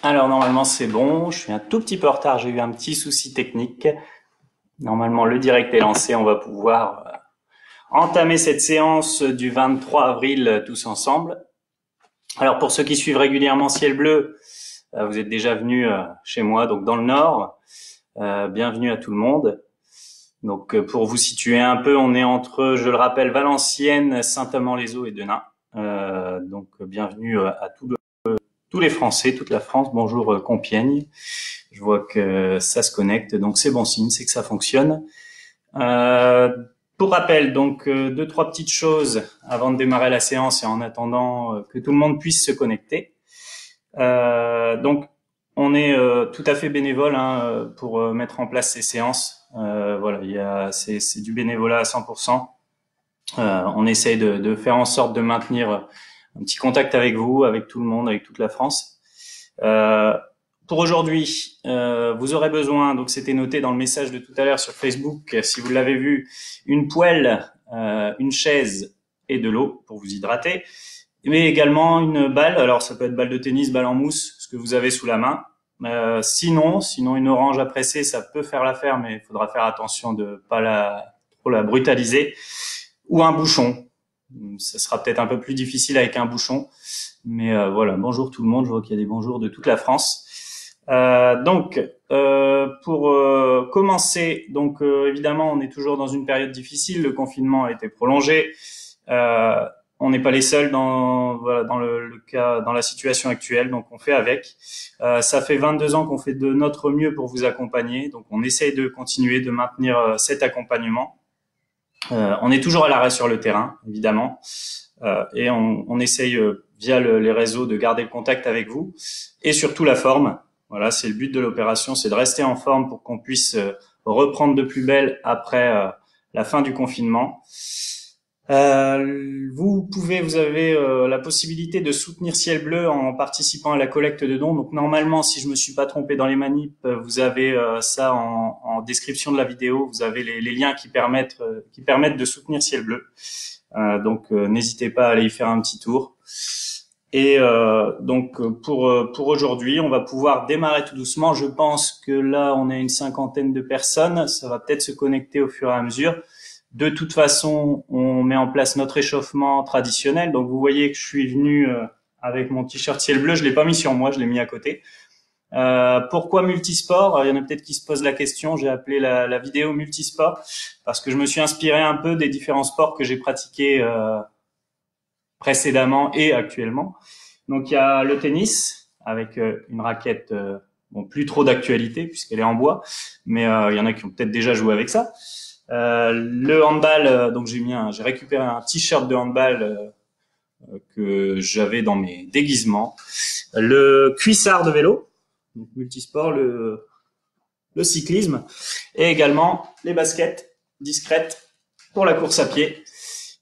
Alors normalement c'est bon, je suis un tout petit peu en retard, j'ai eu un petit souci technique. Normalement le direct est lancé, on va pouvoir entamer cette séance du 23 avril tous ensemble. Alors pour ceux qui suivent régulièrement Ciel Bleu, vous êtes déjà venus chez moi, donc dans le Nord. Bienvenue à tout le monde. Donc pour vous situer un peu, on est entre, je le rappelle, Valenciennes, Saint-Amand-les-Eaux et Denain. Donc bienvenue à tous les Français, toute la France. Bonjour Compiègne. Je vois que ça se connecte, donc c'est bon signe, c'est que ça fonctionne. Pour rappel, donc deux, trois petites choses avant de démarrer la séance et en attendant que tout le monde puisse se connecter. Donc on est tout à fait bénévole pour mettre en place ces séances. Voilà, c'est du bénévolat à 100%. On essaye de faire en sorte de maintenir un petit contact avec vous, avec tout le monde, avec toute la France. Pour aujourd'hui, vous aurez besoin, donc c'était noté dans le message de tout à l'heure sur Facebook, si vous l'avez vu, une poêle, une chaise et de l'eau pour vous hydrater, mais également une balle. Alors ça peut être balle de tennis, balle en mousse, ce que vous avez sous la main. Sinon une orange à presser, ça peut faire l'affaire, mais il faudra faire attention de pas trop la brutaliser. Ou un bouchon. Ça sera peut-être un peu plus difficile avec un bouchon. Mais voilà, bonjour tout le monde. Je vois qu'il y a des bonjours de toute la France. Pour commencer, donc évidemment, on est toujours dans une période difficile. Le confinement a été prolongé. On n'est pas les seuls dans le cas, dans la situation actuelle. Donc on fait avec. Ça fait 22 ans qu'on fait de notre mieux pour vous accompagner. Donc on essaye de continuer de maintenir cet accompagnement. On est toujours à l'arrêt sur le terrain, évidemment, et on essaye via les réseaux de garder le contact avec vous et surtout la forme. Voilà, c'est le but de l'opération, c'est de rester en forme pour qu'on puisse reprendre de plus belle après la fin du confinement. Vous avez la possibilité de soutenir Ciel Bleu en participant à la collecte de dons. Donc normalement, si je me suis pas trompé dans les manips, vous avez ça en description de la vidéo. Vous avez les liens qui permettent de soutenir Ciel Bleu. Donc n'hésitez pas à aller y faire un petit tour. Et pour aujourd'hui, on va pouvoir démarrer tout doucement. Je pense que là, on a une 50aine de personnes. Ça va peut-être se connecter au fur et à mesure. De toute façon, on met en place notre échauffement traditionnel. Donc, vous voyez que je suis venu avec mon t-shirt Ciel Bleu. Je l'ai pas mis sur moi, je l'ai mis à côté. Pourquoi multisport? Il y en a peut-être qui se posent la question. J'ai appelé la vidéo multisport parce que je me suis inspiré un peu des différents sports que j'ai pratiqués précédemment et actuellement. Donc, il y a le tennis avec une raquette plus trop d'actualité puisqu'elle est en bois, mais il y en a qui ont peut-être déjà joué avec ça. Le handball, donc j'ai récupéré un t-shirt de handball que j'avais dans mes déguisements. Le cuissard de vélo, donc multisport, le cyclisme, et également les baskets discrètes pour la course à pied.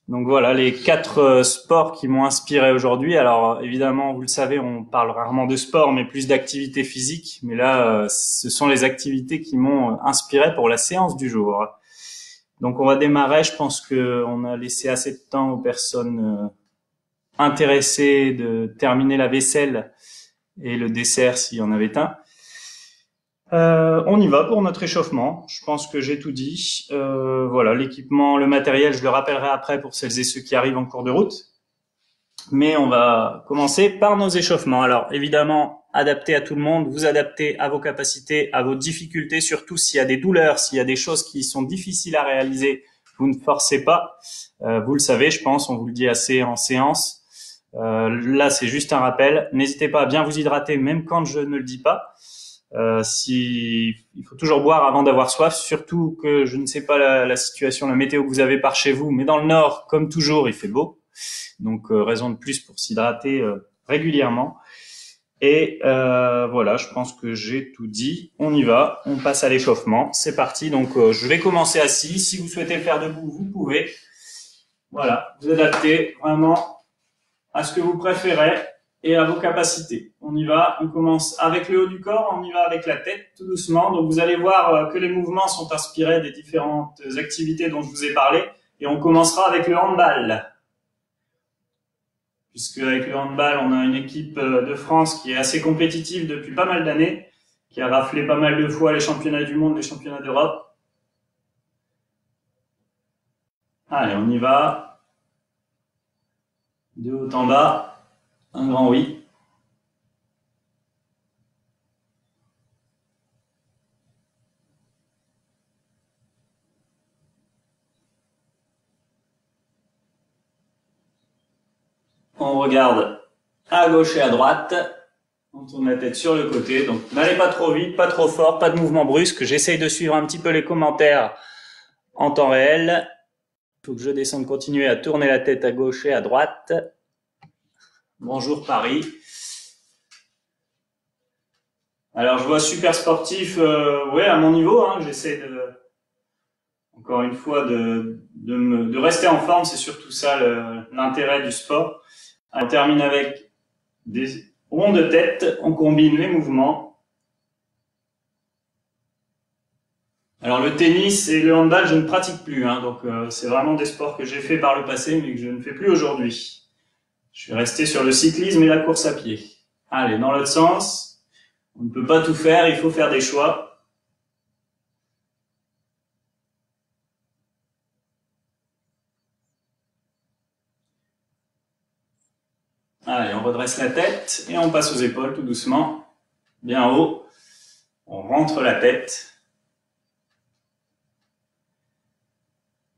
Donc voilà les 4 sports qui m'ont inspiré aujourd'hui. Alors évidemment, vous le savez, on parle rarement de sport, mais plus d'activités physiques. Mais là, ce sont les activités qui m'ont inspiré pour la séance du jour. Donc on va démarrer, je pense qu'on a laissé assez de temps aux personnes intéressées de terminer la vaisselle et le dessert s'il y en avait un. On y va pour notre échauffement, je pense que j'ai tout dit. Voilà, l'équipement, le matériel, je le rappellerai après pour celles et ceux qui arrivent en cours de route. Mais on va commencer par nos échauffements. Alors évidemment, adapté à tout le monde, vous adaptez à vos capacités, à vos difficultés, surtout s'il y a des douleurs, s'il y a des choses qui sont difficiles à réaliser, vous ne forcez pas. Vous le savez, je pense, on vous le dit assez en séance. Là, c'est juste un rappel. N'hésitez pas à bien vous hydrater, même quand je ne le dis pas. Il faut toujours boire avant d'avoir soif, surtout que je ne sais pas la situation, la météo que vous avez par chez vous, mais dans le Nord, comme toujours, il fait beau. Donc, raison de plus pour s'hydrater régulièrement. Et voilà, je pense que j'ai tout dit. On y va, on passe à l'échauffement. C'est parti. Donc, je vais commencer assis. Si vous souhaitez le faire debout, vous pouvez. Voilà, vous adaptez vraiment à ce que vous préférez et à vos capacités. On y va. On commence avec le haut du corps. On y va avec la tête, tout doucement. Donc, vous allez voir que les mouvements sont inspirés des différentes activités dont je vous ai parlé. Et on commencera avec le handball. puisque avec le handball, on a une équipe de France qui est assez compétitive depuis pas mal d'années, qui a raflé pas mal de fois les championnats du monde, les championnats d'Europe. Allez, on y va. De haut en bas, un grand oui. On regarde à gauche et à droite. On tourne la tête sur le côté. Donc, n'allez pas trop vite, pas trop fort, pas de mouvement brusque. J'essaye de suivre un petit peu les commentaires en temps réel. Il faut que je descende, continuer à tourner la tête à gauche et à droite. Bonjour Paris. Alors, je vois super sportif, ouais, à mon niveau. Hein, j'essaie encore une fois, de rester en forme. C'est surtout ça l'intérêt du sport. On termine avec des ronds de tête. On combine les mouvements. Alors le tennis et le handball, je ne pratique plus, hein, donc c'est vraiment des sports que j'ai fait par le passé, mais que je ne fais plus aujourd'hui. Je suis resté sur le cyclisme et la course à pied. Allez, dans l'autre sens, on ne peut pas tout faire, il faut faire des choix. Allez, on redresse la tête et on passe aux épaules tout doucement, bien haut. On rentre la tête.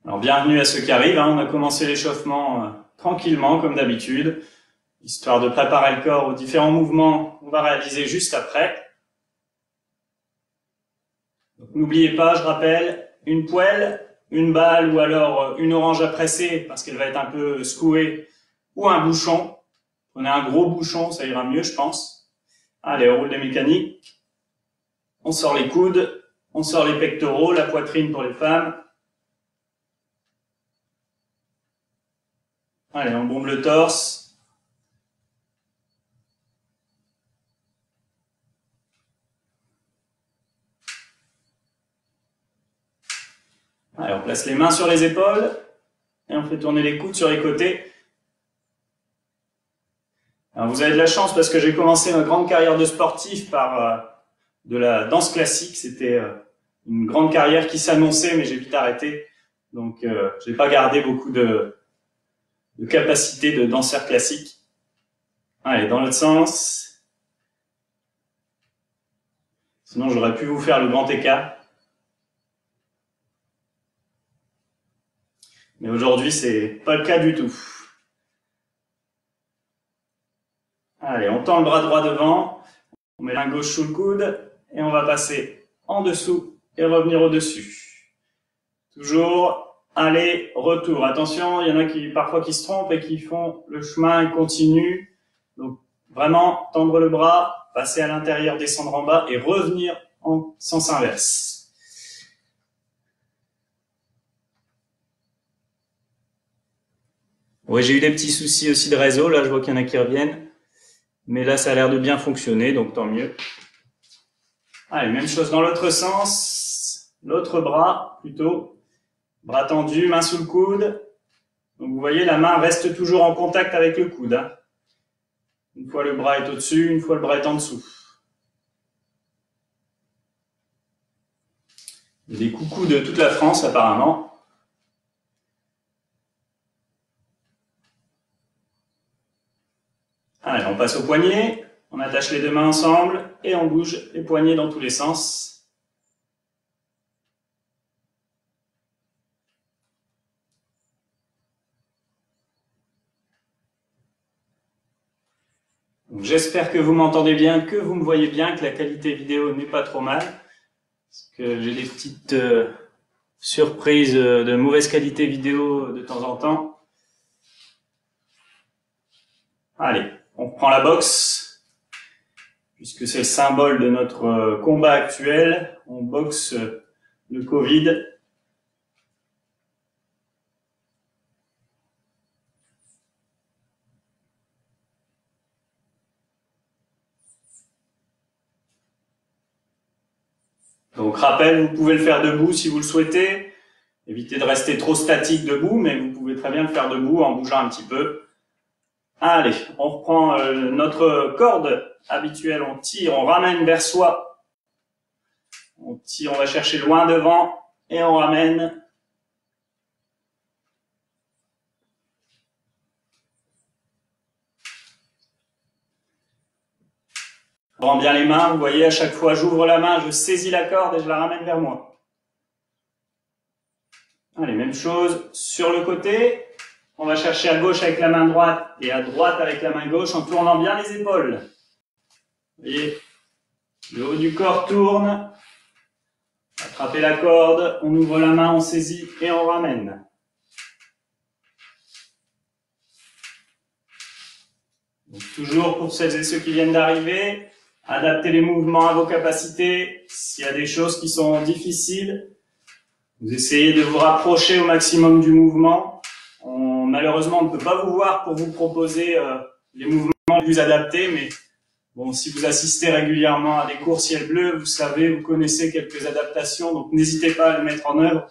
Alors bienvenue à ceux qui arrivent, hein. On a commencé l'échauffement tranquillement comme d'habitude, histoire de préparer le corps aux différents mouvements qu'on va réaliser juste après. Donc n'oubliez pas, je rappelle, une poêle, une balle ou alors une orange à presser parce qu'elle va être un peu secouée, ou un bouchon. Prenez un gros bouchon, ça ira mieux je pense. Allez, on roule les mécaniques. On sort les coudes, on sort les pectoraux, la poitrine pour les femmes. Allez, on bombe le torse. Allez, on place les mains sur les épaules et on fait tourner les coudes sur les côtés. Alors, vous avez de la chance parce que j'ai commencé ma grande carrière de sportif par de la danse classique. C'était une grande carrière qui s'annonçait, mais j'ai vite arrêté. Donc, j'ai pas gardé beaucoup de capacité de danseur classique. Allez, dans l'autre sens. Sinon, j'aurais pu vous faire le grand écart. Mais aujourd'hui, c'est pas le cas du tout. Allez, on tend le bras droit devant. On met la main gauche sous le coude. Et on va passer en dessous et revenir au-dessus. Toujours, aller, retour. Attention, il y en a qui parfois qui se trompent et qui font le chemin et continuent. Donc, vraiment, tendre le bras, passer à l'intérieur, descendre en bas et revenir en sens inverse. Ouais, j'ai eu des petits soucis aussi de réseau. Là, je vois qu'il y en a qui reviennent. Mais là, ça a l'air de bien fonctionner, donc tant mieux. Allez, même chose dans l'autre sens. L'autre bras, plutôt. Bras tendu, main sous le coude. Donc, vous voyez, la main reste toujours en contact avec le coude. Hein. Une fois le bras est au-dessus, une fois le bras est en dessous. Il y a des coucous de toute la France, apparemment. Allez, on passe au poignet. On attache les deux mains ensemble et on bouge les poignets dans tous les sens. J'espère que vous m'entendez bien, que vous me voyez bien, que la qualité vidéo n'est pas trop mal. Parce que j'ai des petites surprises de mauvaise qualité vidéo de temps en temps. Allez, on reprend la boxe. Puisque c'est le symbole de notre combat actuel. On boxe le Covid. Donc rappel, vous pouvez le faire debout si vous le souhaitez. Évitez de rester trop statique debout, mais vous pouvez très bien le faire debout en bougeant un petit peu. Allez, on reprend notre corde habituelle, on tire, on ramène vers soi. On tire, on va chercher loin devant et on ramène. Je rends bien les mains, vous voyez, à chaque fois j'ouvre la main, je saisis la corde et je la ramène vers moi. Allez, même chose sur le côté. On va chercher à gauche avec la main droite et à droite avec la main gauche en tournant bien les épaules. Vous voyez, le haut du corps tourne. Attrapez la corde, on ouvre la main, on saisit et on ramène. Donc, toujours pour celles et ceux qui viennent d'arriver, adaptez les mouvements à vos capacités. S'il y a des choses qui sont difficiles, vous essayez de vous rapprocher au maximum du mouvement. Malheureusement, on ne peut pas vous voir pour vous proposer les mouvements les plus adaptés, mais bon, si vous assistez régulièrement à des cours ciel bleu, vous savez, vous connaissez quelques adaptations, donc n'hésitez pas à les mettre en œuvre.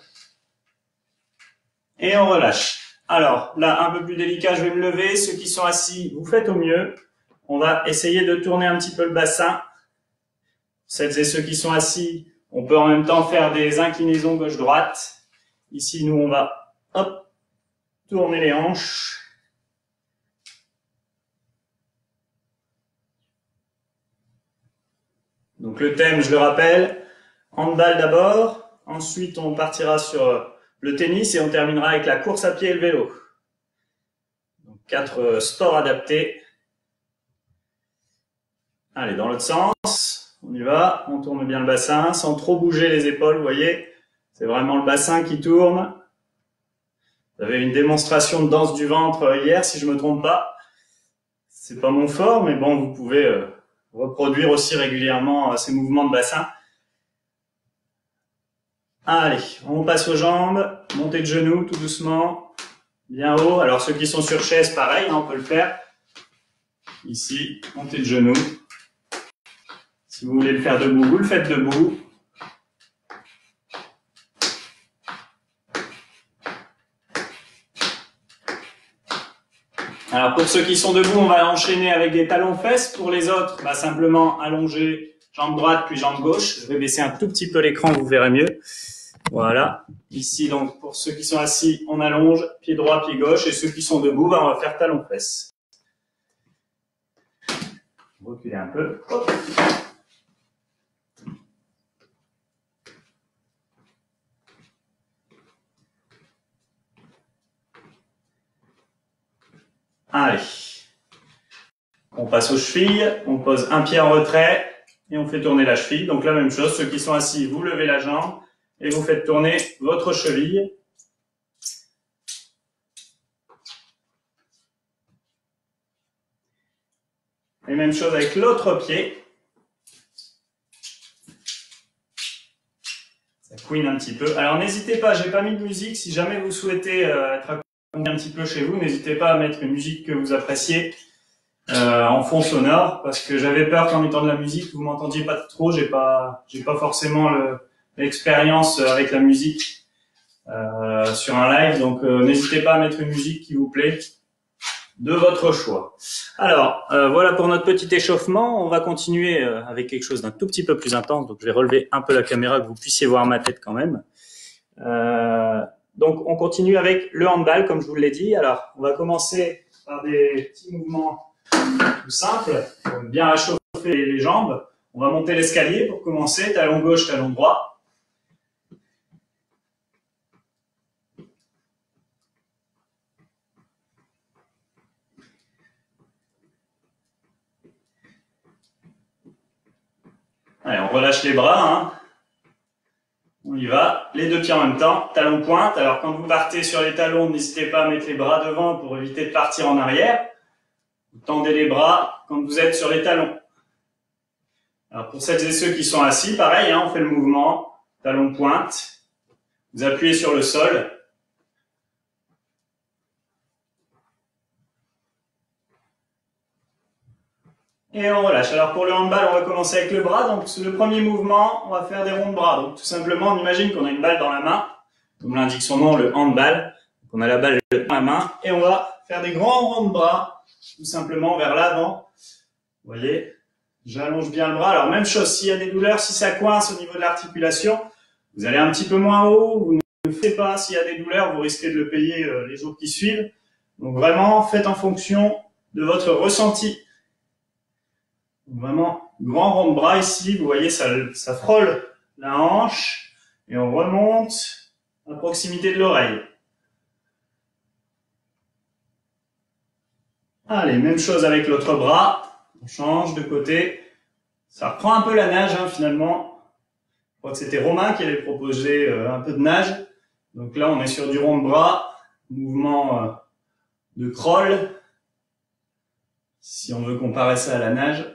Et on relâche. Alors, là, un peu plus délicat, je vais me lever. Ceux qui sont assis, vous faites au mieux. On va essayer de tourner un petit peu le bassin. Celles et ceux qui sont assis, on peut en même temps faire des inclinaisons gauche-droite. Ici, nous, on va, hop, tourner les hanches. Donc le thème, je le rappelle, handball d'abord, ensuite on partira sur le tennis et on terminera avec la course à pied et le vélo. Donc 4 sports adaptés. Allez, dans l'autre sens, on y va, on tourne bien le bassin sans trop bouger les épaules, vous voyez, c'est vraiment le bassin qui tourne. Vous avez une démonstration de danse du ventre hier, si je me trompe pas. C'est pas mon fort, mais bon, vous pouvez reproduire aussi régulièrement ces mouvements de bassin. Allez, on passe aux jambes, montée de genoux tout doucement, bien haut. Alors ceux qui sont sur chaise, pareil, on peut le faire. Ici, montée de genoux. Si vous voulez le faire debout, vous le faites debout. Alors pour ceux qui sont debout, on va enchaîner avec des talons-fesses. Pour les autres, simplement allonger jambe droite puis jambe gauche. Je vais baisser un tout petit peu l'écran, vous verrez mieux. Voilà. Ici, donc, pour ceux qui sont assis, on allonge pied droit, pied gauche. Et ceux qui sont debout, on va faire talons-fesses. Reculer un peu. Hop. Allez, on passe aux chevilles, on pose un pied en retrait et on fait tourner la cheville. Donc la même chose, ceux qui sont assis, vous levez la jambe et vous faites tourner votre cheville. Et même chose avec l'autre pied. Ça couine un petit peu. Alors n'hésitez pas, j'ai pas mis de musique, si jamais vous souhaitez être un petit peu chez vous, n'hésitez pas à mettre une musique que vous appréciez en fond sonore, parce que j'avais peur qu'en mettant de la musique, vous m'entendiez pas trop, j'ai pas forcément l'expérience avec la musique sur un live, donc n'hésitez pas à mettre une musique qui vous plaît, de votre choix. Alors, voilà pour notre petit échauffement, on va continuer avec quelque chose d'un tout petit peu plus intense, donc je vais relever un peu la caméra, que vous puissiez voir ma tête quand même. Donc, on continue avec le handball, comme je vous l'ai dit. Alors, on va commencer par des petits mouvements tout simples, pour bien réchauffer les jambes. On va monter l'escalier pour commencer, talon gauche, talon droit. Allez, on relâche les bras, hein. On y va, les deux pieds en même temps, talon pointe. Alors quand vous partez sur les talons, n'hésitez pas à mettre les bras devant pour éviter de partir en arrière. Vous tendez les bras quand vous êtes sur les talons. Alors pour celles et ceux qui sont assis, pareil, hein, on fait le mouvement, talon pointe. Vous appuyez sur le sol. Et on relâche. Alors pour le handball, on va commencer avec le bras. Donc le premier mouvement, on va faire des ronds de bras. Donc tout simplement, on imagine qu'on a une balle dans la main, comme l'indique son nom, le handball. Donc on a la balle dans la main et on va faire des grands ronds de bras tout simplement vers l'avant. Vous voyez, j'allonge bien le bras. Alors même chose, s'il y a des douleurs, si ça coince au niveau de l'articulation, vous allez un petit peu moins haut, vous ne faites pas. S'il y a des douleurs, vous risquez de le payer les jours qui suivent. Donc vraiment, faites en fonction de votre ressenti. Donc, vraiment, grand rond de bras ici, vous voyez, ça frôle la hanche et on remonte à proximité de l'oreille. Allez, même chose avec l'autre bras, on change de côté. Ça reprend un peu la nage finalement. Je crois que c'était Romain qui avait proposé un peu de nage. Donc là, on est sur du rond de bras, mouvement de crawl, si on veut comparer ça à la nage.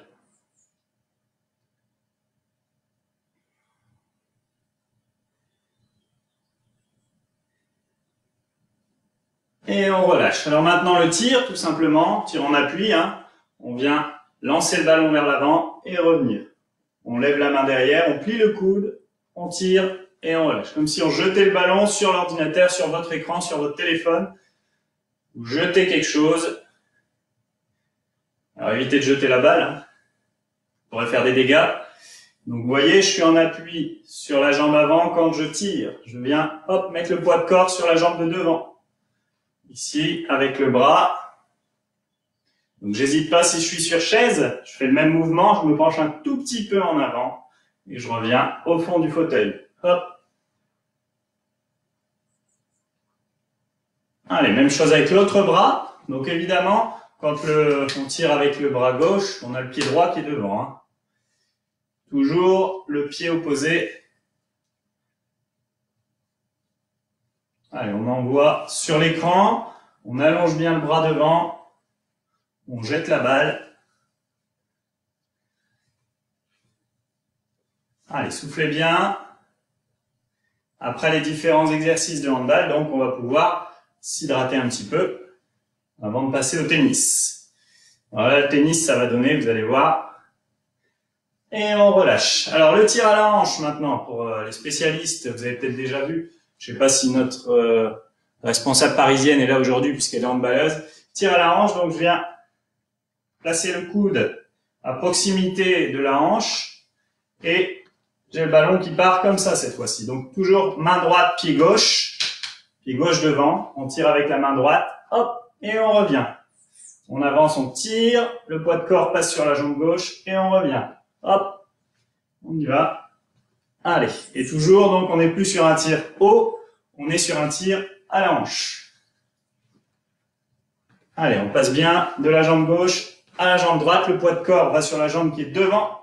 Et on relâche. Alors maintenant le tir, tout simplement, tir en appui. On vient lancer le ballon vers l'avant et revenir. On lève la main derrière, on plie le coude, on tire et on relâche. Comme si on jetait le ballon sur l'ordinateur, sur votre écran, sur votre téléphone. Vous jetez quelque chose. Alors évitez de jeter la balle, ça pourrait faire des dégâts. Donc vous voyez, je suis en appui sur la jambe avant quand je tire. Je viens, hop, mettre le poids de corps sur la jambe de devant. Ici, avec le bras. Donc j'hésite pas, si je suis sur chaise, je fais le même mouvement, je me penche un tout petit peu en avant et je reviens au fond du fauteuil. Hop. Allez, même chose avec l'autre bras. Donc évidemment, quand on tire avec le bras gauche, on a le pied droit qui est devant. Toujours le pied opposé. Allez, on envoie sur l'écran, on allonge bien le bras devant, on jette la balle. Allez, soufflez bien. Après les différents exercices de handball, donc on va pouvoir s'hydrater un petit peu avant de passer au tennis. Alors là, le tennis, ça va donner, vous allez voir. Et on relâche. Alors le tir à la hanche maintenant, pour les spécialistes, vous avez peut-être déjà vu. Je ne sais pas si notre responsable parisienne est là aujourd'hui puisqu'elle est handballeuse. Tir à la hanche, donc je viens placer le coude à proximité de la hanche et j'ai le ballon qui part comme ça cette fois-ci. Donc toujours main droite, pied gauche devant. On tire avec la main droite, hop, et on revient. On avance, on tire, le poids de corps passe sur la jambe gauche et on revient. Hop, on y va. Allez, et toujours, donc on n'est plus sur un tir haut, on est sur un tir à la hanche. Allez, on passe bien de la jambe gauche à la jambe droite, le poids de corps va sur la jambe qui est devant,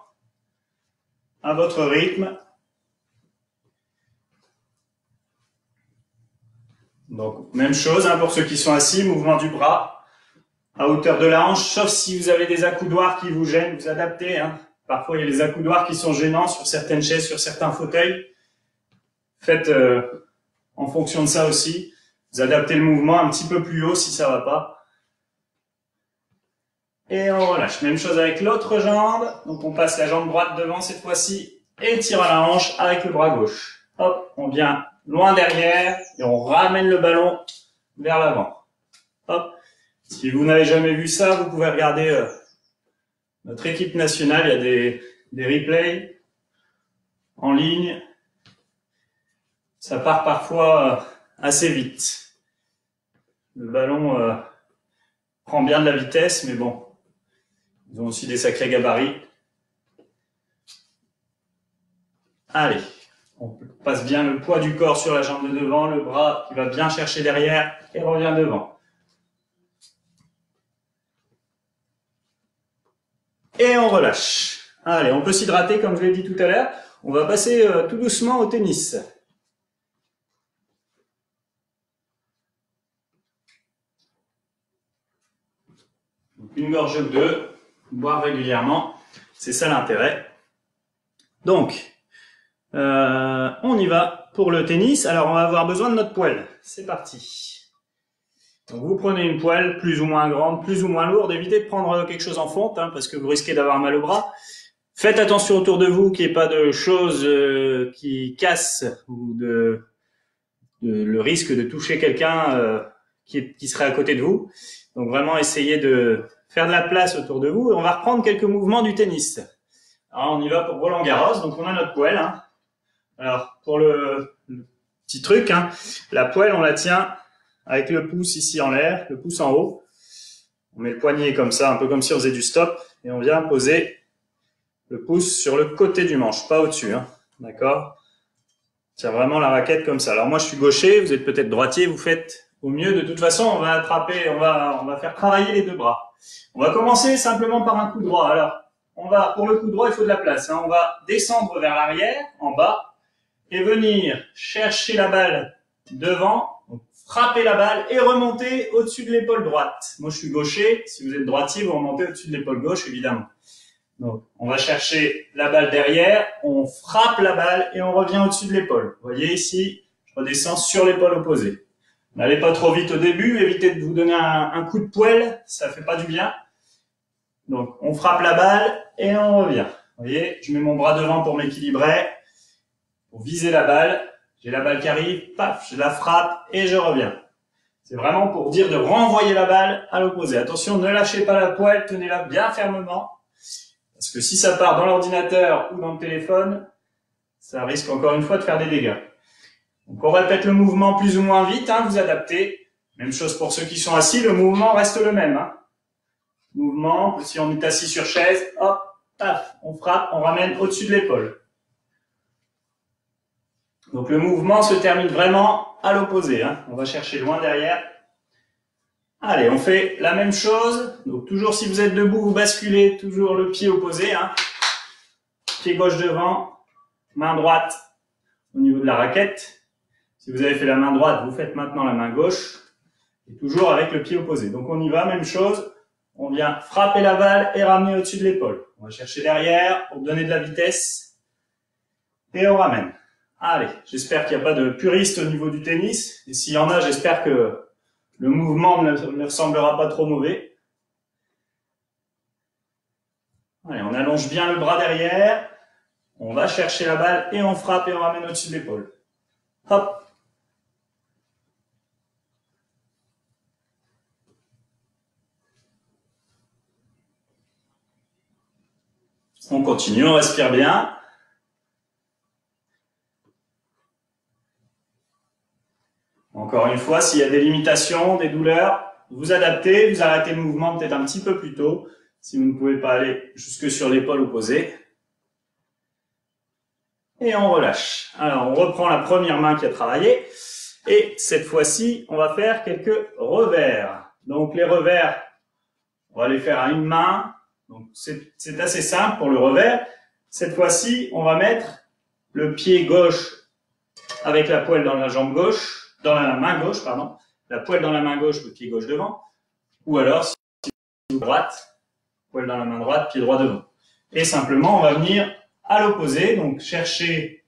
à votre rythme. Donc, même chose pour ceux qui sont assis, mouvement du bras à hauteur de la hanche, sauf si vous avez des accoudoirs qui vous gênent, vous adaptez. Parfois, il y a les accoudoirs qui sont gênants sur certaines chaises, sur certains fauteuils. Faites en fonction de ça aussi. Vous adaptez le mouvement un petit peu plus haut si ça va pas. Et on relâche. Même chose avec l'autre jambe. Donc on passe la jambe droite devant cette fois-ci et tire à la hanche avec le bras gauche. Hop, on vient loin derrière et on ramène le ballon vers l'avant. Hop. Si vous n'avez jamais vu ça, vous pouvez regarder notre équipe nationale. Il y a des replays en ligne. Ça part parfois assez vite. Le ballon prend bien de la vitesse, mais bon, ils ont aussi des sacrés gabarits. Allez, on passe bien le poids du corps sur la jambe de devant, le bras qui va bien chercher derrière et revient devant. Et on relâche. Allez, on peut s'hydrater comme je l'ai dit tout à l'heure. On va passer tout doucement au tennis. Une gorgée ou deux, boire régulièrement, c'est ça l'intérêt. Donc, on y va pour le tennis. Alors, on va avoir besoin de notre poêle. C'est parti. Donc, vous prenez une poêle plus ou moins grande, plus ou moins lourde. Évitez de prendre quelque chose en fonte, parce que vous risquez d'avoir mal au bras. Faites attention autour de vous qu'il n'y ait pas de choses qui cassent ou le risque de toucher quelqu'un qui serait à côté de vous. Donc vraiment, essayez de faire de la place autour de vous et on va reprendre quelques mouvements du tennis. Alors, on y va pour Roland-Garros, donc on a notre poêle. Hein. Alors, pour le petit truc, hein, la poêle, on la tient avec le pouce ici en l'air, le pouce en haut. On met le poignet comme ça, un peu comme si on faisait du stop, et on vient poser le pouce sur le côté du manche, pas au-dessus, hein, d'accord? Tire vraiment la raquette comme ça. Alors moi, je suis gaucher, vous êtes peut-être droitier, vous faites au mieux. De toute façon, on va attraper, on va faire travailler les deux bras. On va commencer simplement par un coup droit. Alors, pour le coup droit, il faut de la place. Hein. On va descendre vers l'arrière, en bas, et venir chercher la balle devant, donc frapper la balle et remonter au-dessus de l'épaule droite. Moi, je suis gaucher. Si vous êtes droitier, vous remontez au-dessus de l'épaule gauche, évidemment. Donc, on va chercher la balle derrière, on frappe la balle et on revient au-dessus de l'épaule. Vous voyez ici, je redescends sur l'épaule opposée. N'allez pas trop vite au début, évitez de vous donner un coup de poêle, ça fait pas du bien. Donc, on frappe la balle et on revient. Vous voyez, je mets mon bras devant pour m'équilibrer, pour viser la balle. J'ai la balle qui arrive, paf, je la frappe et je reviens. C'est vraiment pour dire de renvoyer la balle à l'opposé. Attention, ne lâchez pas la poêle, tenez-la bien fermement. Parce que si ça part dans l'ordinateur ou dans le téléphone, ça risque encore une fois de faire des dégâts. Donc on répète le mouvement plus ou moins vite, hein, vous adaptez. Même chose pour ceux qui sont assis, le mouvement reste le même. Hein. Mouvement, si on est assis sur chaise, hop, paf, on frappe, on ramène au-dessus de l'épaule. Donc le mouvement se termine vraiment à l'opposé. Hein. On va chercher loin derrière. Allez, on fait la même chose. Donc toujours si vous êtes debout, vous basculez toujours le pied opposé. Hein. Pied gauche devant, main droite au niveau de la raquette. Si vous avez fait la main droite, vous faites maintenant la main gauche. Et toujours avec le pied opposé. Donc on y va, même chose. On vient frapper la balle et ramener au-dessus de l'épaule. On va chercher derrière pour donner de la vitesse. Et on ramène. Allez, j'espère qu'il n'y a pas de puristes au niveau du tennis. Et s'il y en a, j'espère que le mouvement ne ressemblera pas trop mauvais. Allez, on allonge bien le bras derrière. On va chercher la balle et on frappe et on ramène au-dessus de l'épaule. Hop. On continue, on respire bien. Encore une fois, s'il y a des limitations, des douleurs, vous adaptez, vous arrêtez le mouvement peut-être un petit peu plus tôt, si vous ne pouvez pas aller jusque sur l'épaule opposée. Et on relâche. Alors, on reprend la première main qui a travaillé. Et cette fois-ci, on va faire quelques revers. Donc, les revers, on va les faire à une main. Donc, c'est assez simple pour le revers. Cette fois-ci, on va mettre le pied gauche avec la poêle dans la jambe gauche, dans la main gauche, pardon. La poêle dans la main gauche, le pied gauche devant. Ou alors, si vous droite, poêle dans la main droite, pied droit devant. Et simplement, on va venir à l'opposé, donc chercher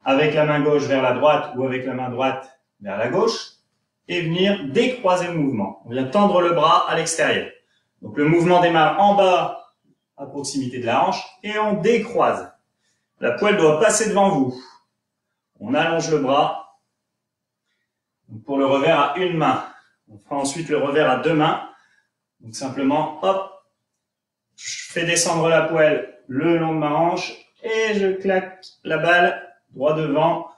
avec la main gauche vers la droite ou avec la main droite vers la gauche et venir décroiser le mouvement. On vient tendre le bras à l'extérieur. Donc le mouvement démarre en bas à proximité de la hanche et on décroise. La poêle doit passer devant vous. On allonge le bras. Donc pour le revers à une main. On fera ensuite le revers à deux mains. Donc simplement, hop, je fais descendre la poêle le long de ma hanche et je claque la balle droit devant.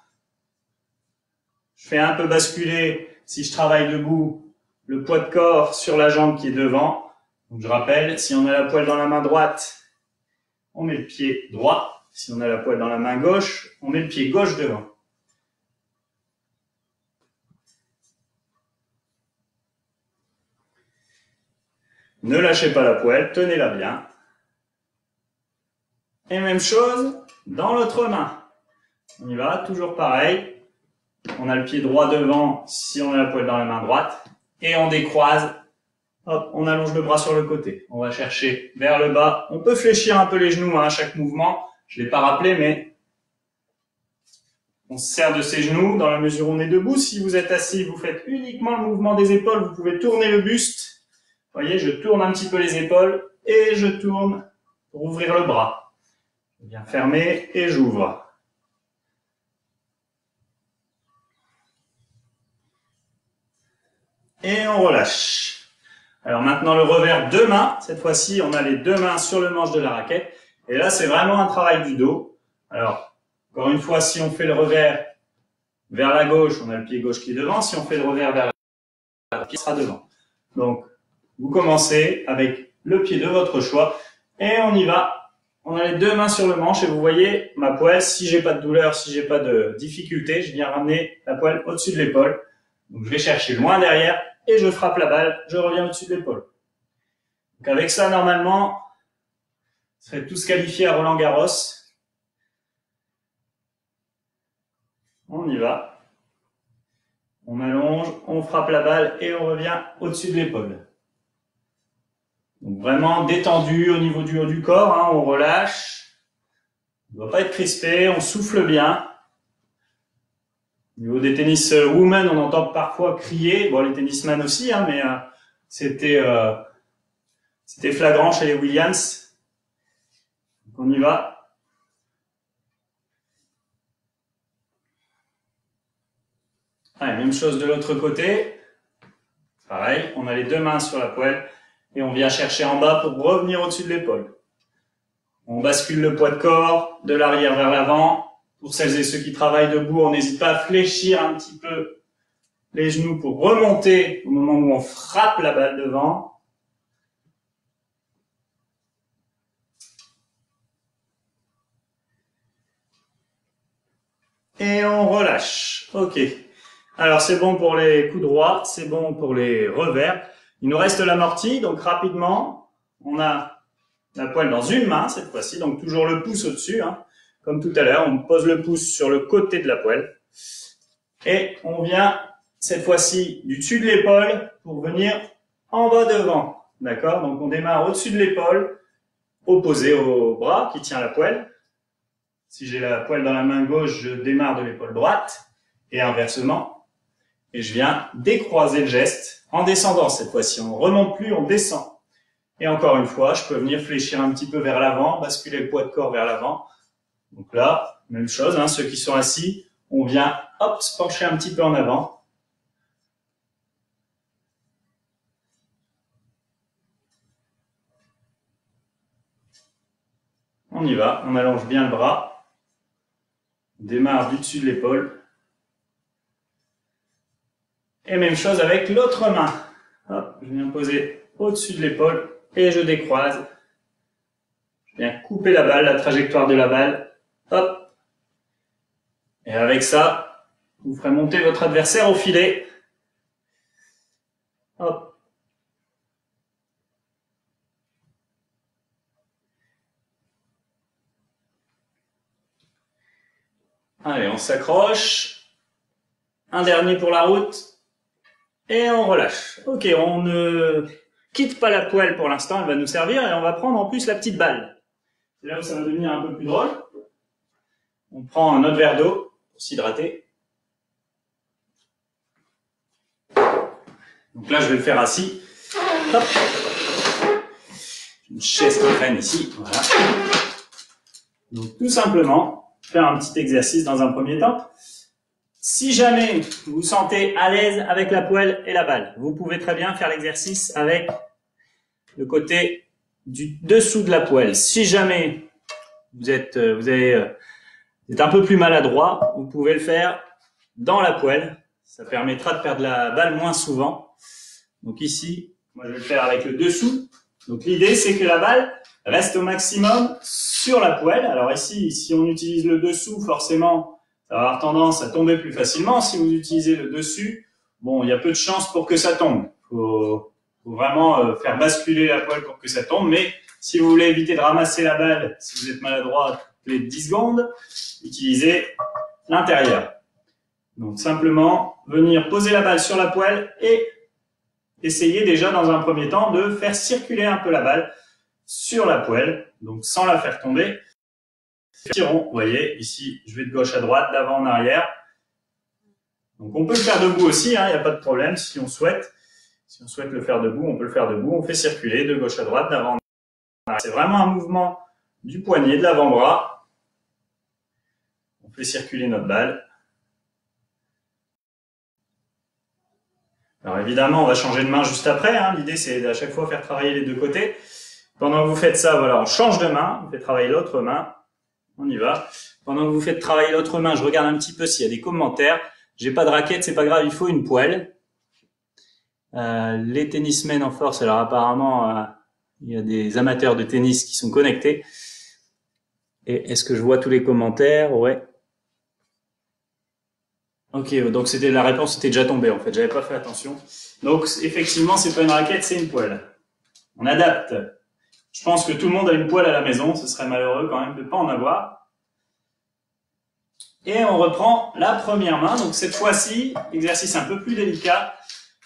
Je fais un peu basculer, si je travaille debout, le poids de corps sur la jambe qui est devant. Donc je rappelle, si on a la poêle dans la main droite, on met le pied droit. Si on a la poêle dans la main gauche, on met le pied gauche devant. Ne lâchez pas la poêle, tenez-la bien. Et même chose dans l'autre main. On y va, toujours pareil. On a le pied droit devant si on a la poêle dans la main droite. Et on décroise. Hop, on allonge le bras sur le côté. On va chercher vers le bas. On peut fléchir un peu les genoux à chaque mouvement. Je ne l'ai pas rappelé, mais on se sert de ses genoux dans la mesure où on est debout. Si vous êtes assis, vous faites uniquement le mouvement des épaules. Vous pouvez tourner le buste. Vous voyez, je tourne un petit peu les épaules et je tourne pour ouvrir le bras. Je viens fermer et j'ouvre. Et on relâche. Alors maintenant le revers deux mains. Cette fois-ci, on a les deux mains sur le manche de la raquette. Et là, c'est vraiment un travail du dos. Alors, encore une fois, si on fait le revers vers la gauche, on a le pied gauche qui est devant. Si on fait le revers vers la droite, il sera devant. Donc, vous commencez avec le pied de votre choix et on y va. On a les deux mains sur le manche et vous voyez ma poêle. Si j'ai pas de douleur, si j'ai pas de difficulté, je viens ramener la poêle au-dessus de l'épaule. Donc, je vais chercher loin derrière et je frappe la balle. Je reviens au-dessus de l'épaule. Donc, avec ça, normalement, vous serez tous qualifiés à Roland-Garros. On y va. On allonge, on frappe la balle et on revient au-dessus de l'épaule. Donc vraiment détendu au niveau du haut du corps, hein, on relâche. On ne doit pas être crispé, on souffle bien. Au niveau des tennis women, on entend parfois crier. Bon, les tennisman aussi, hein, mais c'était flagrant chez les Williams. Donc on y va. Allez, même chose de l'autre côté. Pareil, on a les deux mains sur la poêle et on vient chercher en bas pour revenir au-dessus de l'épaule. On bascule le poids de corps de l'arrière vers l'avant. Pour celles et ceux qui travaillent debout, on n'hésite pas à fléchir un petit peu les genoux pour remonter au moment où on frappe la balle devant. Et on relâche. Ok. Alors c'est bon pour les coups droits, c'est bon pour les revers. Il nous reste l'amorti, donc rapidement, on a la poêle dans une main cette fois-ci, donc toujours le pouce au-dessus, hein. Comme tout à l'heure, on pose le pouce sur le côté de la poêle. Et on vient cette fois-ci du dessus de l'épaule pour venir en bas devant. D'accord? Donc on démarre au-dessus de l'épaule, opposé au bras qui tient la poêle. Si j'ai la poêle dans la main gauche, je démarre de l'épaule droite et inversement. Et je viens décroiser le geste en descendant cette fois-ci. On ne remonte plus, on descend. Et encore une fois, je peux venir fléchir un petit peu vers l'avant, basculer le poids de corps vers l'avant. Donc là, même chose, hein, ceux qui sont assis, on vient hop, se pencher un petit peu en avant. On y va, on allonge bien le bras. On démarre du dessus de l'épaule. Et même chose avec l'autre main. Hop, je viens poser au-dessus de l'épaule et je décroise. Je viens couper la balle, la trajectoire de la balle. Hop. Et avec ça, vous ferez monter votre adversaire au filet. Hop. Allez, on s'accroche. Un dernier pour la route. Et on relâche. Ok, on ne quitte pas la poêle pour l'instant, elle va nous servir et on va prendre en plus la petite balle. C'est là où ça va devenir un peu plus drôle. On prend un autre verre d'eau pour s'hydrater. Donc là, je vais le faire assis. Hop. Une chaise qui traîne ici. Voilà. Donc tout simplement, faire un petit exercice dans un premier temps. Si jamais vous vous sentez à l'aise avec la poêle et la balle, vous pouvez très bien faire l'exercice avec le côté du dessous de la poêle. Si jamais vous êtes un peu plus maladroit, vous pouvez le faire dans la poêle. Ça permettra de perdre la balle moins souvent. Donc ici, moi je vais le faire avec le dessous. Donc l'idée c'est que la balle reste au maximum sur la poêle. Alors ici, si on utilise le dessous, forcément, ça va avoir tendance à tomber plus facilement. Si vous utilisez le dessus, bon, il y a peu de chances pour que ça tombe. Faut vraiment faire basculer la poêle pour que ça tombe. Mais si vous voulez éviter de ramasser la balle, si vous êtes maladroit toutes les 10 secondes, utilisez l'intérieur. Donc simplement venir poser la balle sur la poêle et essayer déjà dans un premier temps de faire circuler un peu la balle sur la poêle, donc sans la faire tomber. Tirons, vous voyez, ici, je vais de gauche à droite, d'avant en arrière. Donc on peut le faire debout aussi, hein, il n'y a pas de problème si on souhaite. Si on souhaite le faire debout, on peut le faire debout. On fait circuler de gauche à droite, d'avant en arrière. C'est vraiment un mouvement du poignet, de l'avant-bras. On fait circuler notre balle. Alors évidemment, on va changer de main juste après, hein. L'idée, c'est à chaque fois faire travailler les deux côtés. Pendant que vous faites ça, voilà, on change de main, on fait travailler l'autre main. On y va. Pendant que vous faites travailler l'autre main, je regarde un petit peu s'il y a des commentaires. J'ai pas de raquette, c'est pas grave, il faut une poêle. Les tennismen en force, alors apparemment, il y a des amateurs de tennis qui sont connectés. Et est-ce que je vois tous les commentaires? Ouais. Ok, donc c'était la réponse était déjà tombée en fait, j'avais pas fait attention. Donc effectivement, c'est pas une raquette, c'est une poêle. On adapte. Je pense que tout le monde a une poêle à la maison, ce serait malheureux quand même de pas en avoir. Et on reprend la première main. Donc cette fois-ci, exercice un peu plus délicat.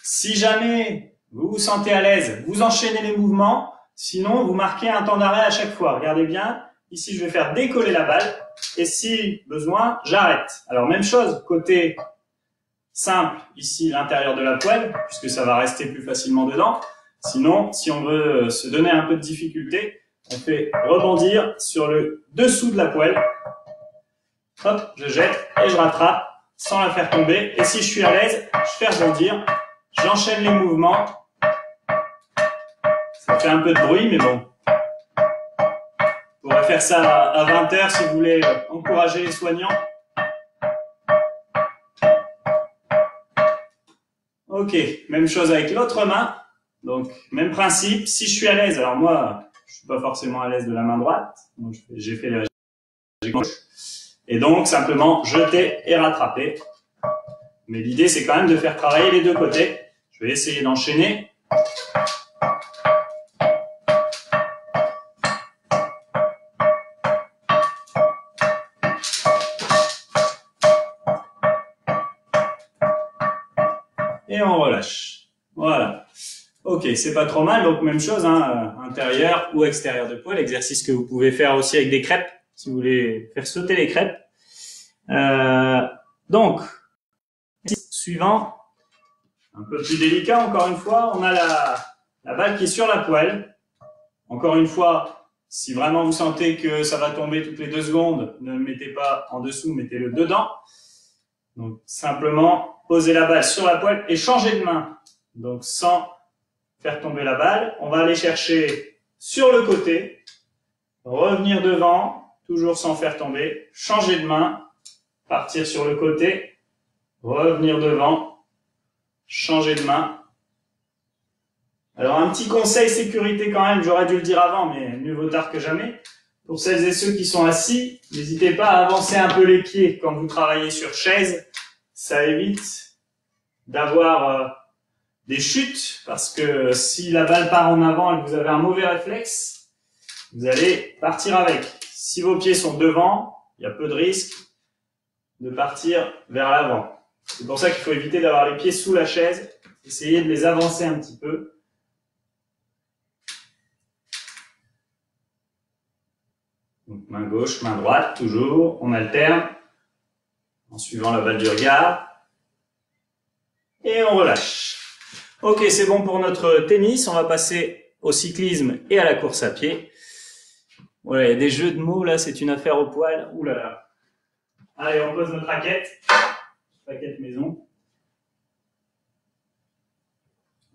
Si jamais vous vous sentez à l'aise, vous enchaînez les mouvements. Sinon, vous marquez un temps d'arrêt à chaque fois. Regardez bien. Ici, je vais faire décoller la balle. Et si besoin, j'arrête. Alors même chose, côté simple, ici l'intérieur de la poêle, puisque ça va rester plus facilement dedans. Sinon, si on veut se donner un peu de difficulté, on fait rebondir sur le dessous de la poêle. Hop, je jette et je rattrape sans la faire tomber. Et si je suis à l'aise, je fais rebondir. J'enchaîne les mouvements. Ça fait un peu de bruit, mais bon. On pourrait faire ça à 20 h si vous voulez encourager les soignants. Ok, même chose avec l'autre main. Donc, même principe. Si je suis à l'aise, alors moi, je suis pas forcément à l'aise de la main droite. Donc, j'ai fait la gauche. Et donc, simplement, jeter et rattraper. Mais l'idée, c'est quand même de faire travailler les deux côtés. Je vais essayer d'enchaîner. Et on relâche. Voilà. Ok, c'est pas trop mal. Donc, même chose, hein, intérieur ou extérieur de poêle. Exercice que vous pouvez faire aussi avec des crêpes, si vous voulez faire sauter les crêpes. Donc, suivant, un peu plus délicat encore une fois, on a la balle qui est sur la poêle. Encore une fois, si vraiment vous sentez que ça va tomber toutes les 2 secondes, ne le mettez pas en dessous, mettez-le dedans. Donc simplement, posez la balle sur la poêle et changez de main. Donc sans faire tomber la balle, on va aller chercher sur le côté, revenir devant, toujours sans faire tomber, changer de main, partir sur le côté, revenir devant, changer de main. Alors un petit conseil sécurité quand même, j'aurais dû le dire avant, mais mieux vaut tard que jamais. Pour celles et ceux qui sont assis, n'hésitez pas à avancer un peu les pieds quand vous travaillez sur chaise. Ça évite d'avoir des chutes, parce que si la balle part en avant et que vous avez un mauvais réflexe, vous allez partir avec. Si vos pieds sont devant, il y a peu de risque de partir vers l'avant. C'est pour ça qu'il faut éviter d'avoir les pieds sous la chaise. Essayez de les avancer un petit peu. Donc, main gauche, main droite, toujours. On alterne en suivant la balle du regard. Et on relâche. Ok, c'est bon pour notre tennis. On va passer au cyclisme et à la course à pied. Voilà, il y a des jeux de mots là, c'est une affaire au poil. Ouh là là. Allez, on pose notre raquette. Raquette maison.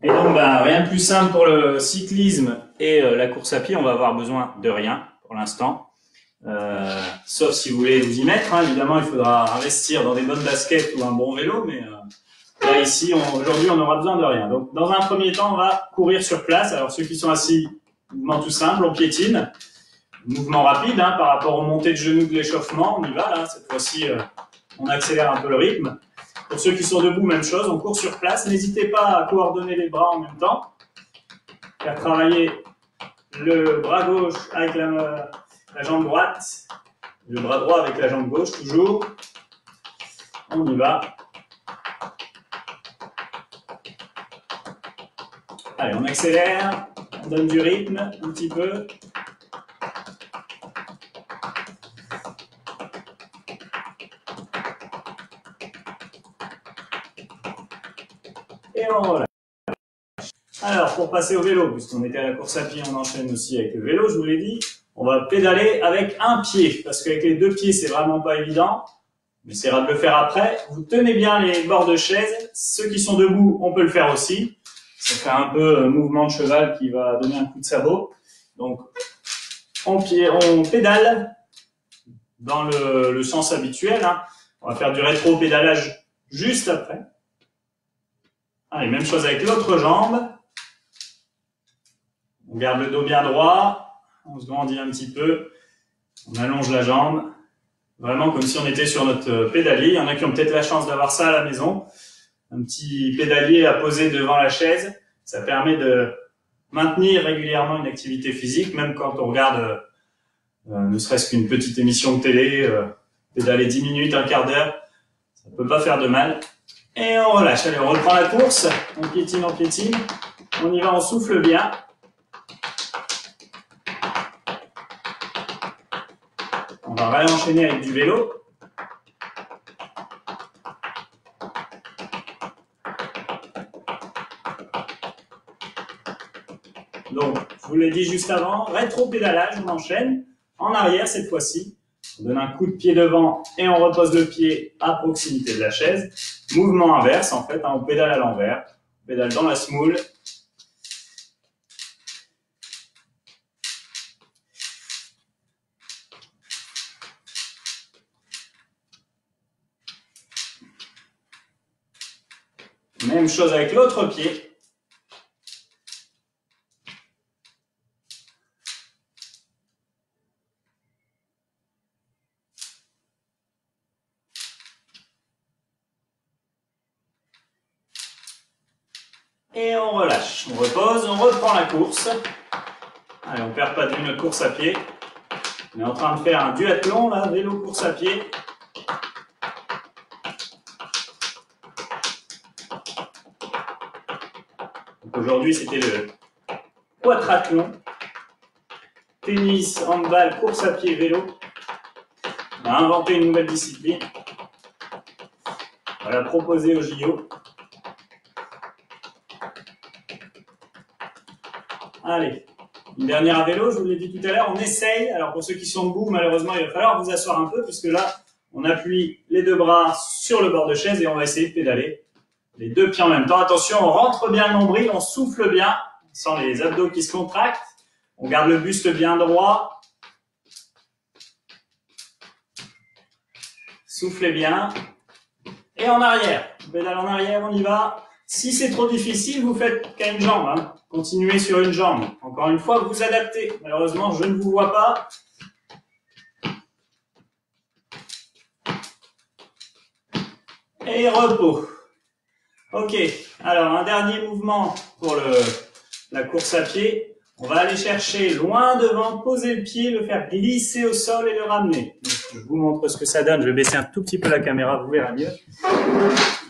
Et donc, rien de plus simple pour le cyclisme et la course à pied. On va avoir besoin de rien pour l'instant. Sauf si vous voulez vous y mettre. Hein. Évidemment, il faudra investir dans des bonnes baskets ou un bon vélo. Mais là, ici, aujourd'hui, on n'aura besoin de rien. Donc, dans un premier temps, on va courir sur place. Alors, ceux qui sont assis, mouvement tout simple, on piétine. Mouvement rapide hein, par rapport aux montées de genoux de l'échauffement. On y va là. Cette fois-ci, on accélère un peu le rythme. Pour ceux qui sont debout, même chose, on court sur place. N'hésitez pas à coordonner les bras en même temps. Faire travailler le bras gauche avec la jambe droite, le bras droit avec la jambe gauche, toujours. On y va. Allez, on accélère, on donne du rythme un petit peu. Et on relâche. Alors, pour passer au vélo, puisqu'on était à la course à pied, on enchaîne aussi avec le vélo, je vous l'ai dit. On va pédaler avec un pied, parce qu'avec les deux pieds, c'est vraiment pas évident. On essaiera de le faire après. Vous tenez bien les bords de chaise. Ceux qui sont debout, on peut le faire aussi. Ça fait un peu mouvement de cheval qui va donner un coup de sabot. Donc, on pédale dans le sens habituel. Hein. On va faire du rétro-pédalage juste après. Allez, même chose avec l'autre jambe. On garde le dos bien droit. On se grandit un petit peu. On allonge la jambe. Vraiment comme si on était sur notre pédalier. Il y en a qui ont peut-être la chance d'avoir ça à la maison. Un petit pédalier à poser devant la chaise. Ça permet de maintenir régulièrement une activité physique, même quand on regarde ne serait-ce qu'une petite émission de télé, pédaler 10 minutes, un quart d'heure, ça ne peut pas faire de mal. Et on relâche. Allez, on reprend la course. On piétine, on y va, on souffle bien. On va réenchaîner avec du vélo. Donc, je vous l'ai dit juste avant, rétro-pédalage, on enchaîne. En arrière cette fois-ci, on donne un coup de pied devant et on repose le pied à proximité de la chaise. Mouvement inverse en fait, hein, on pédale à l'envers, on pédale dans la semoule. Même chose avec l'autre pied. Et on relâche, on repose, on reprend la course. Allez, on ne perd pas de vue notre course à pied. On est en train de faire un duathlon, là, vélo course à pied. Aujourd'hui, c'était le quadrathlon. Tennis, handball, course à pied, vélo. On a inventé une nouvelle discipline. On va la proposer au JO. Allez, une dernière à vélo, je vous l'ai dit tout à l'heure, on essaye. Alors pour ceux qui sont debout, malheureusement, il va falloir vous asseoir un peu, puisque là, on appuie les deux bras sur le bord de chaise et on va essayer de pédaler. Les deux pieds en même temps. Attention, on rentre bien le nombril, on souffle bien. On sent les abdos qui se contractent. On garde le buste bien droit. Soufflez bien. Et en arrière. On pédale en arrière, on y va. Si c'est trop difficile, vous faites qu'à une jambe. Hein. Continuez sur une jambe. Encore une fois, vous adaptez. Malheureusement, je ne vous vois pas. Et repos. Ok, alors un dernier mouvement pour la course à pied. On va aller chercher loin devant, poser le pied, le faire glisser au sol et le ramener. Donc, je vous montre ce que ça donne. Je vais baisser un tout petit peu la caméra, vous verrez mieux.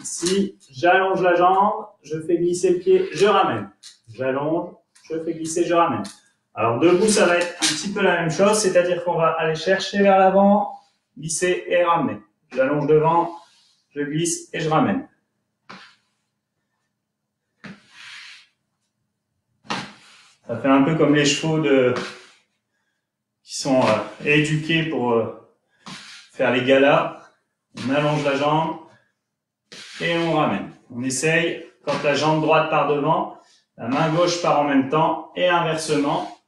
Ici, j'allonge la jambe, je fais glisser le pied, je ramène. J'allonge, je fais glisser, je ramène. Alors debout, ça va être un petit peu la même chose, c'est-à-dire qu'on va aller chercher vers l'avant, glisser et ramener. J'allonge devant, je glisse et je ramène. Ça fait un peu comme les chevaux qui sont éduqués pour faire les galas. On allonge la jambe et on ramène. On essaye, quand la jambe droite part devant, la main gauche part en même temps et inversement.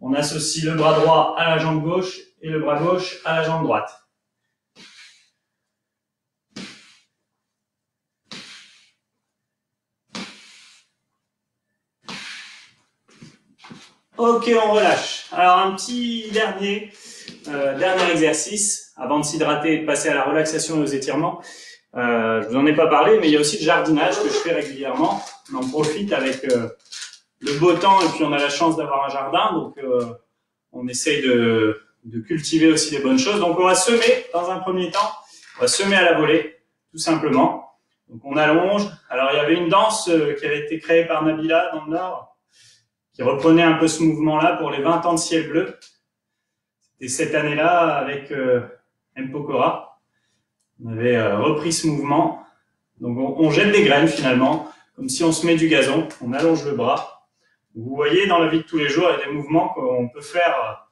On associe le bras droit à la jambe gauche et le bras gauche à la jambe droite. Ok, on relâche. Alors un petit dernier exercice avant de s'hydrater et de passer à la relaxation et aux étirements. Je vous en ai pas parlé, mais il y a aussi le jardinage que je fais régulièrement. On en profite avec le beau temps et puis on a la chance d'avoir un jardin, donc on essaye de cultiver aussi des bonnes choses. Donc on va semer dans un premier temps, on va semer à la volée, tout simplement. Donc on allonge. Alors il y avait une danse qui avait été créée par Nabila dans le Nord, qui reprenait un peu ce mouvement-là pour les 20 ans de ciel bleu. C'était cette année-là avec M. Pokora. On avait repris ce mouvement. Donc on jette des graines finalement, comme si on se met du gazon, on allonge le bras. Vous voyez, dans la vie de tous les jours, il y a des mouvements qu'on peut faire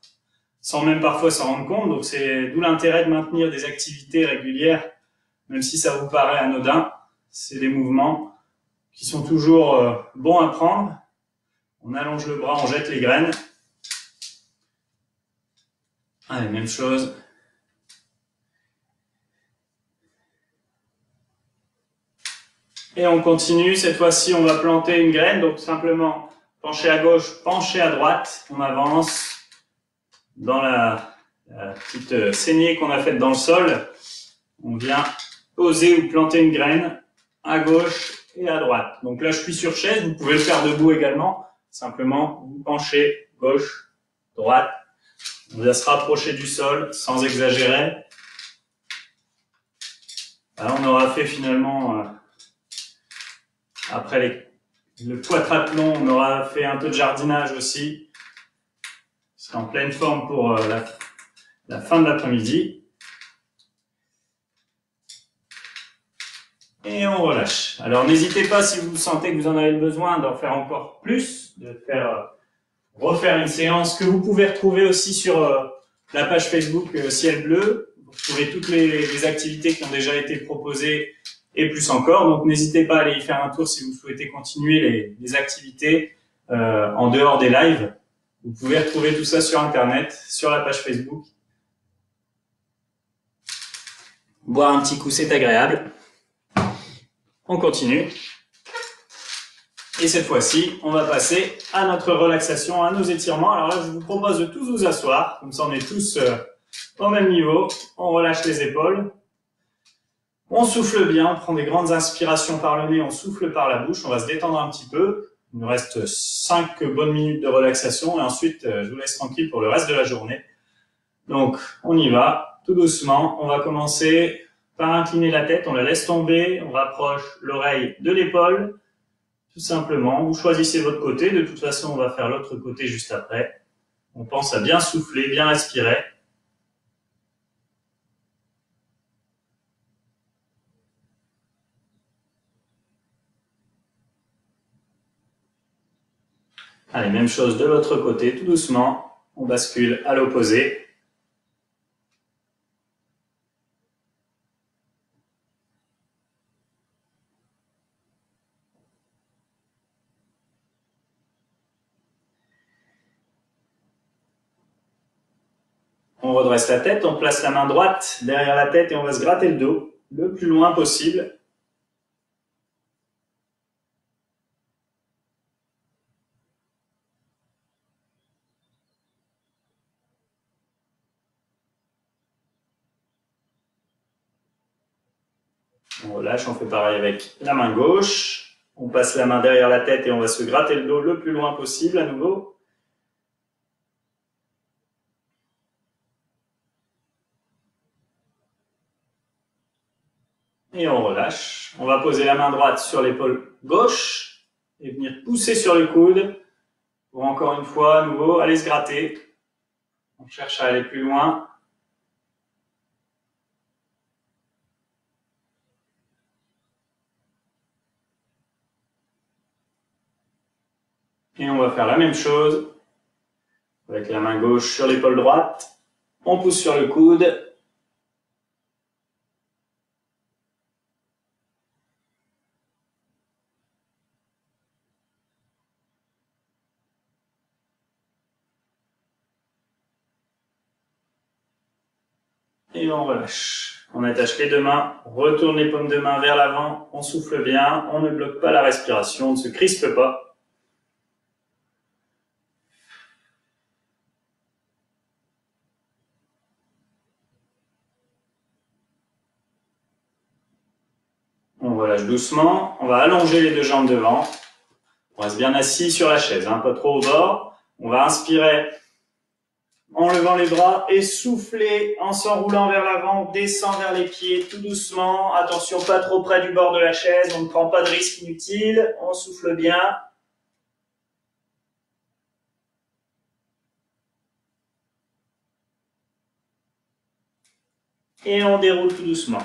sans même parfois s'en rendre compte. Donc c'est d'où l'intérêt de maintenir des activités régulières, même si ça vous paraît anodin. C'est des mouvements qui sont toujours bons à prendre. On allonge le bras, on jette les graines. Allez, même chose. Et on continue. Cette fois-ci, on va planter une graine. Donc simplement, pencher à gauche, pencher à droite. On avance dans la petite saignée qu'on a faite dans le sol. On vient poser ou planter une graine à gauche et à droite. Donc là, je suis sur chaise. Vous pouvez le faire debout également. Simplement, vous penchez gauche, droite. On va se rapprocher du sol sans exagérer. Là, on aura fait finalement, après le quadrathlon, on aura fait un peu de jardinage aussi. On sera en pleine forme pour la fin de l'après-midi. Et on relâche. Alors n'hésitez pas, si vous sentez que vous en avez besoin, d'en faire encore plus, de refaire une séance que vous pouvez retrouver aussi sur la page Facebook Ciel Bleu. Vous trouvez toutes les activités qui ont déjà été proposées et plus encore. Donc n'hésitez pas à aller y faire un tour si vous souhaitez continuer les activités en dehors des lives. Vous pouvez retrouver tout ça sur Internet, sur la page Facebook. Boire un petit coup, c'est agréable. On continue. Et cette fois-ci, on va passer à notre relaxation, à nos étirements. Alors là, je vous propose de tous vous asseoir. Comme ça, on est tous au même niveau. On relâche les épaules. On souffle bien, on prend des grandes inspirations par le nez, on souffle par la bouche. On va se détendre un petit peu. Il nous reste 5 bonnes minutes de relaxation. Et ensuite, je vous laisse tranquille pour le reste de la journée. Donc, on y va, tout doucement. On va commencer par incliner la tête. On la laisse tomber. On rapproche l'oreille de l'épaule. Tout simplement, vous choisissez votre côté. De toute façon, on va faire l'autre côté juste après. On pense à bien souffler, bien respirer. Allez, même chose de l'autre côté, tout doucement. On bascule à l'opposé. On redresse la tête, on place la main droite derrière la tête et on va se gratter le dos le plus loin possible. On relâche, on fait pareil avec la main gauche. On passe la main derrière la tête et on va se gratter le dos le plus loin possible à nouveau. Et on relâche. On va poser la main droite sur l'épaule gauche et venir pousser sur le coude pour encore une fois à nouveau aller se gratter. On cherche à aller plus loin. Et on va faire la même chose avec la main gauche sur l'épaule droite. On pousse sur le coude. Et on relâche. On attache les deux mains, on retourne les paumes de main vers l'avant, on souffle bien, on ne bloque pas la respiration, on ne se crispe pas. On relâche doucement, on va allonger les deux jambes devant. On reste bien assis sur la chaise, pas trop au bord. On va inspirer en levant les bras et souffler en s'enroulant vers l'avant, on descend vers les pieds tout doucement. Attention, pas trop près du bord de la chaise, on ne prend pas de risque inutile, on souffle bien. Et on déroule tout doucement.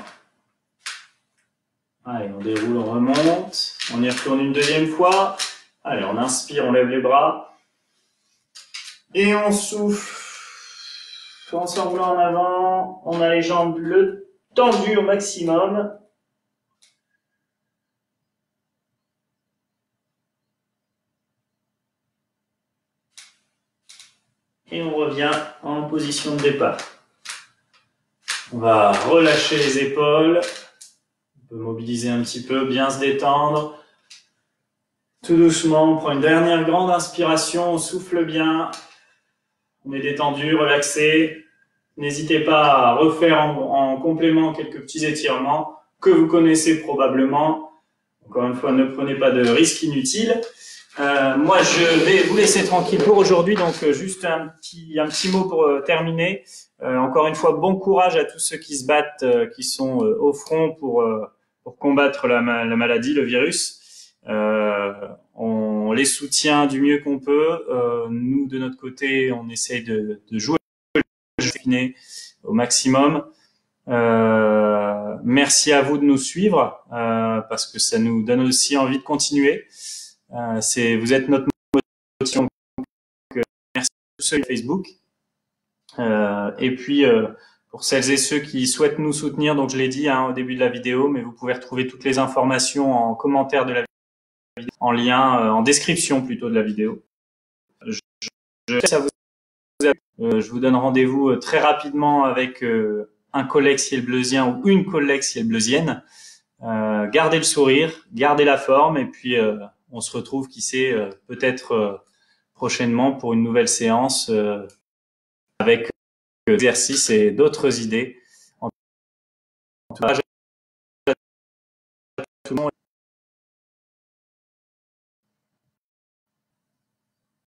Allez, on déroule, on remonte, on y retourne une deuxième fois. Allez, on inspire, on lève les bras. Et on souffle. Tout en s'enroulant en avant, on a les jambes tendues au maximum. Et on revient en position de départ. On va relâcher les épaules. On peut mobiliser un petit peu, bien se détendre. Tout doucement, on prend une dernière grande inspiration, on souffle bien. On est détendu, relaxé. N'hésitez pas à refaire en complément quelques petits étirements que vous connaissez probablement. Encore une fois, ne prenez pas de risques inutiles. Moi, je vais vous laisser tranquille pour aujourd'hui. Donc, juste un petit mot pour terminer. Encore une fois, bon courage à tous ceux qui se battent, qui sont au front pour combattre la maladie, le virus. On les soutient du mieux qu'on peut. Nous, de notre côté, on essaye de jouer au maximum. Merci à vous de nous suivre parce que ça nous donne aussi envie de continuer. Vous êtes notre motivation. Merci à tous ceux sur Facebook. Et puis pour celles et ceux qui souhaitent nous soutenir, donc je l'ai dit au début de la vidéo, mais vous pouvez retrouver toutes les informations en commentaire de la vidéo, en lien, en description plutôt de la vidéo. Je vous donne rendez-vous très rapidement avec un collègue ciel-bleusien ou une collègue ciel-bleusienne. Gardez le sourire, gardez la forme et puis on se retrouve, qui sait, peut-être prochainement pour une nouvelle séance avec des exercices et d'autres idées. En tout cas, tout le monde